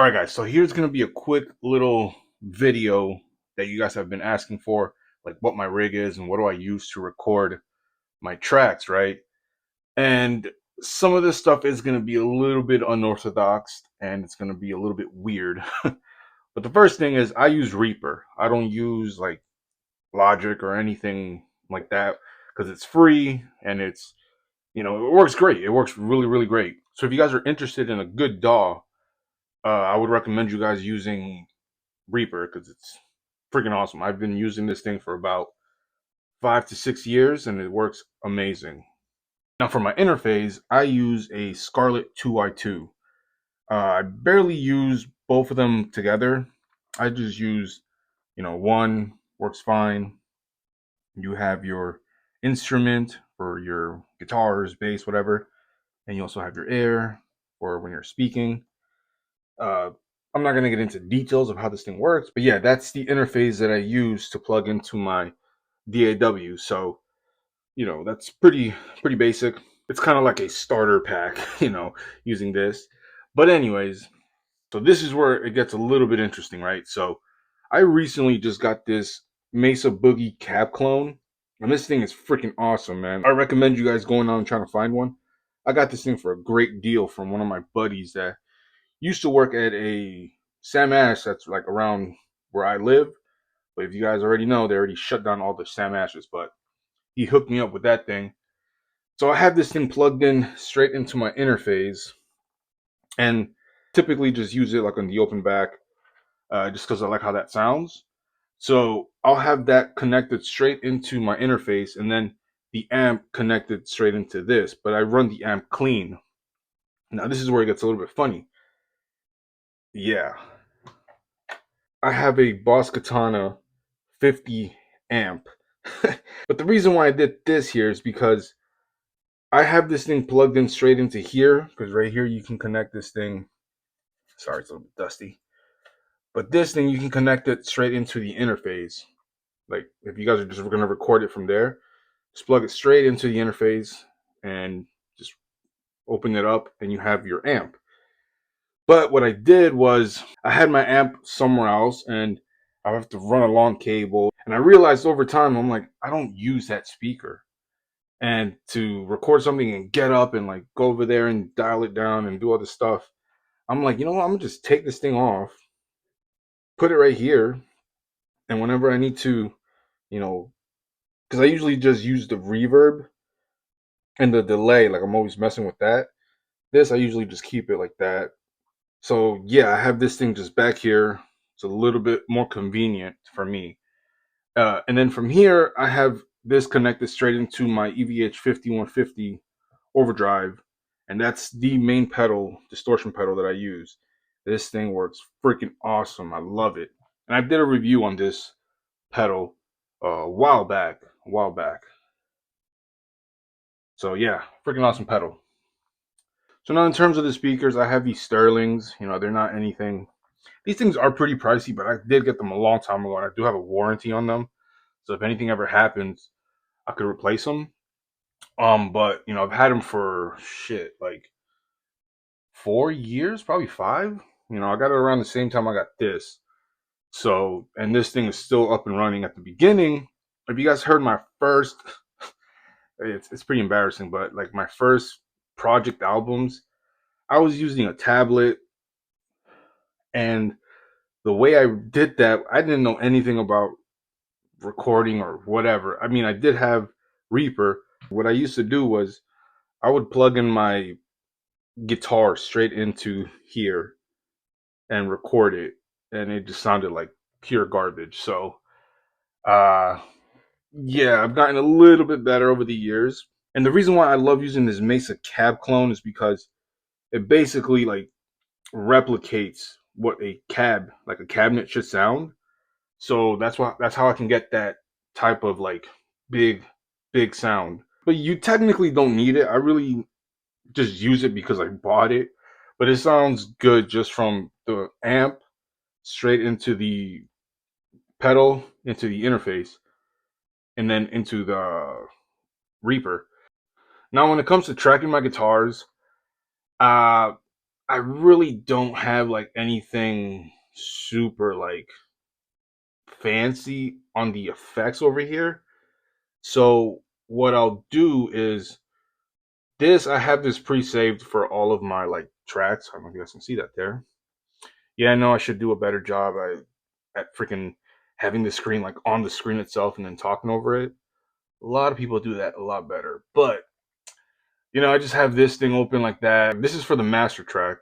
All right, guys, so here's going to be a quick little video that you guys have been asking for, like what my rig is and what do I use to record my tracks, right? And some of this stuff is going to be a little bit unorthodox and it's going to be a little bit weird. But the first thing is I use Reaper. I don't use like Logic or anything like that because it's free and it works great. It works really, really great. So if you guys are interested in a good DAW, I would recommend you guys using Reaper because it's freaking awesome. I've been using this thing for about 5 to 6 years and it works amazing. Now for my interface, I use a Scarlett 2i2. I barely use both of them together. I just use, one works fine. You have your instrument for your guitars, bass, whatever, and you also have your air for when you're speaking. Uh, I'm not going to get into details of how this thing works, but yeah, that's the interface that I use to plug into my DAW. So, that's pretty basic. It's kind of like a starter pack, using this. But anyways, so this is where it gets a little bit interesting, right? So, I recently just got this Mesa Boogie cab clone, and this thing is freaking awesome, man. I recommend you guys going out and trying to find one. I got this thing for a great deal from one of my buddies that used to work at a Sam Ash that's like around where I live. But if you guys already know, they already shut down all the Sam Ashes. But he hooked me up with that thing. So I have this thing plugged in straight into my interface, and typically just use it like on the open back, just because I like how that sounds. So I'll have that connected straight into my interface, and then the amp connected straight into this. But I run the amp clean. Now this is where it gets a little bit funny. Yeah, I have a Boss Katana 50 amp. But the reason why I did this here is because I have this thing plugged in straight into here, because right here you can connect this thing. Sorry, it's a little bit dusty. But this thing, you can connect it straight into the interface. Like, if you guys are just going to record it from there, just plug it straight into the interface and just open it up, and you have your amp. But what I did was I had my amp somewhere else, and I have to run a long cable. And I realized over time, I'm like, I don't use that speaker. And to record something and get up and like go over there and dial it down and do all this stuff, I'm like, you know what? I'm gonna just take this thing off, put it right here, and whenever I need to, you know, because I usually just use the reverb and the delay, like I'm always messing with that. This I usually just keep it like that. So yeah, I have this thing just back here. It's a little bit more convenient for me. And then from here, I have this connected straight into my EVH 5150 overdrive, and that's the main pedal, distortion pedal that I use. This thing works freaking awesome. I love it. And I did a review on this pedal a while back. So yeah, freaking awesome pedal. So now in terms of the speakers, I have these Sterlings. They're not anything. These things are pretty pricey, but I did get them a long time ago, and I do have a warranty on them. So if anything ever happens, I could replace them. But I've had them for shit like 4 years, probably five. I got it around the same time I got this. So, and this thing is still up and running. At the beginning, if you guys heard my first, it's pretty embarrassing, but like my first project albums, I was using a tablet, and the way I did that, I didn't know anything about recording or whatever. I mean, I did have Reaper. What I used to do was I would plug in my guitar straight into here and record it, and it just sounded like pure garbage. So, uh, yeah, I've gotten a little bit better over the years. And the reason why I love using this Mesa cab clone is because it basically like replicates what like a cabinet should sound. So that's how I can get that type of like big big sound. But you technically don't need it. I really just use it because I bought it. But it sounds good just from the amp straight into the pedal, into the interface, and then into the Reaper. Now, when it comes to tracking my guitars, uh, I really don't have like anything super like fancy on the effects over here. So what I'll do is this, I have this pre-saved for all of my like tracks. I don't know if you guys can see that there. Yeah, I know I should do a better job at freaking having the screen like on the screen itself and then talking over it. A lot of people do that a lot better. But I just have this thing open like that. This is for the master track.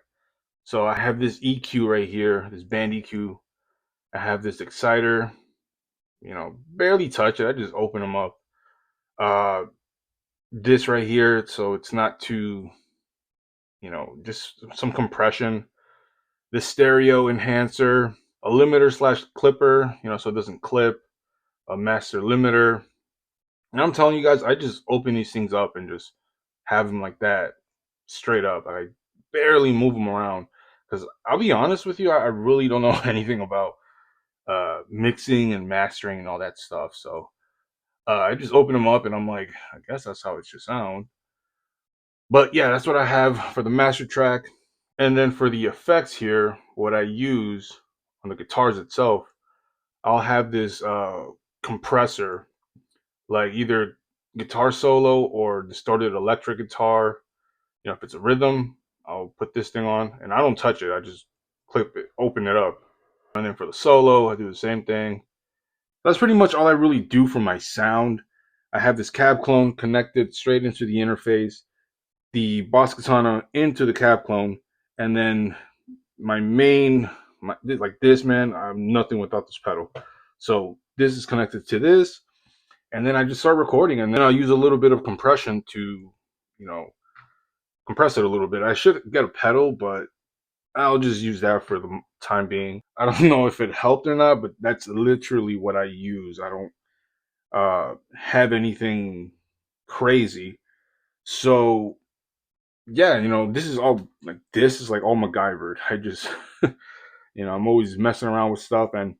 So I have this EQ right here, this band EQ. I have this exciter, barely touch it. I just open them up. Uh, this right here, so it's not too, just some compression. The stereo enhancer, a limiter slash clipper, so it doesn't clip, a master limiter. And I'm telling you guys, I just open these things up and just have them like that, straight up. I barely move them around because I'll be honest with you, I really don't know anything about mixing and mastering and all that stuff. So I just open them up and I'm like, I guess that's how it should sound. But yeah, that's what I have for the master track. And then for the effects here, what I use on the guitars itself, I'll have this compressor, like either guitar solo or distorted electric guitar. If it's a rhythm, I'll put this thing on and I don't touch it. I just clip it, open it up. And then for the solo, I do the same thing. That's pretty much all I really do for my sound. I have this cab clone connected straight into the interface, the Boss Katana into the cab clone, and then my main, like this, man, I'm nothing without this pedal. So this is connected to this, and then I just start recording, and then I'll use a little bit of compression to, you know, compress it a little bit. I should get a pedal, but I'll just use that for the time being. I don't know if it helped or not, but that's literally what I use. I don't have anything crazy. So yeah, this is like all MacGyvered. I just I'm always messing around with stuff, and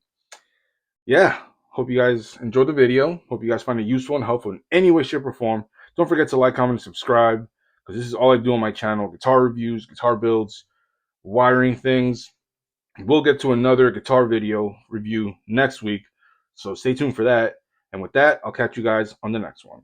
yeah, hope you guys enjoyed the video. Hope you guys find it useful and helpful in any way, shape, or form. Don't forget to like, comment, and subscribe, because this is all I do on my channel: guitar reviews, guitar builds, wiring things. We'll get to another guitar video review next week, so stay tuned for that. And with that, I'll catch you guys on the next one.